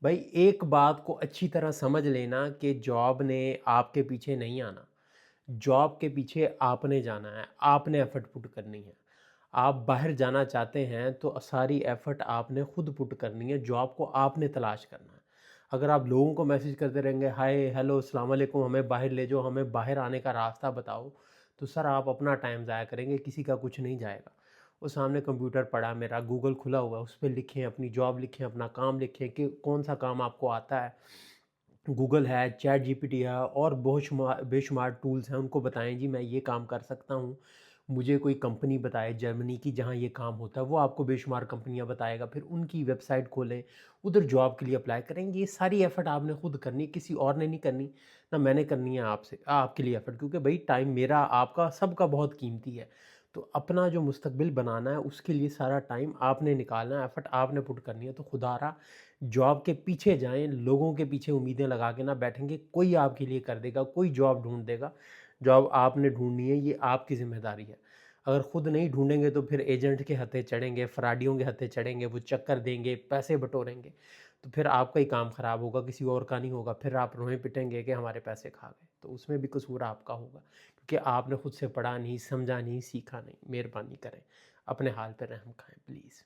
भाई एक बात को अच्छी तरह समझ लेना कि जॉब ने आपके पीछे नहीं आना। जॉब के पीछे आपने जाना है, आपने एफर्ट पुट करनी है। आप बाहर जाना चाहते हैं तो सारी एफर्ट आपने खुद पुट करनी है, जॉब को आपने तलाश करना है। अगर आप लोगों को मैसेज करते रहेंगे, हाय हेलो अस्सलाम वालेकुम, हमें बाहर ले जाओ, हमें बाहर आने का रास्ता बताओ, तो सर आप अपना टाइम ज़ाया करेंगे, किसी का कुछ नहीं जाएगा। वो सामने कंप्यूटर पड़ा मेरा, गूगल खुला हुआ है, उस पे लिखें, अपनी जॉब लिखें, अपना काम लिखें कि कौन सा काम आपको आता है। गूगल है, चैट जीपीटी है और बेशुमार टूल्स हैं, उनको बताएँ जी मैं ये काम कर सकता हूँ। मुझे कोई कंपनी बताए जर्मनी की जहाँ ये काम होता है, वो आपको बेशुमार कंपनियाँ बताएगा, फिर उनकी वेबसाइट खोलें, उधर जॉब के लिए अप्लाई करें। ये सारी एफ़र्ट आपने खुद करनी है, किसी और ने नहीं करनी, ना मैंने करनी है आपसे आपके लिए एफ़र्ट, क्योंकि भई टाइम मेरा, आपका, सबका बहुत कीमती है। तो अपना जो मुस्तकबिल बनाना है, उसके लिए सारा टाइम आपने निकालना है, एफ़र्ट आपने पुट करनी है। तो खुदारा जॉब के पीछे जाएँ, लोगों के पीछे उम्मीदें लगा के ना बैठेंगे, कोई आपके लिए कर देगा, कोई जॉब ढूँढ देगा। जॉब आपने ढूँढनी है, ये आपकी ज़िम्मेदारी है। अगर खुद नहीं ढूँढेंगे तो फिर एजेंट के हत्थे चढ़ेंगे, फराडियों के हत्थे चढ़ेंगे, वो चक्कर देंगे, पैसे बटोरेंगे, तो फिर आपका ही काम ख़राब होगा, किसी और का नहीं होगा। फिर आप रोएँ पिटेंगे कि हमारे पैसे खा गए, तो उसमें भी कसूर आपका होगा, क्योंकि आपने खुद से पढ़ा नहीं, समझा नहीं, सीखा नहीं। मेहरबानी करें, अपने हाल पे रहम खाएँ प्लीज़।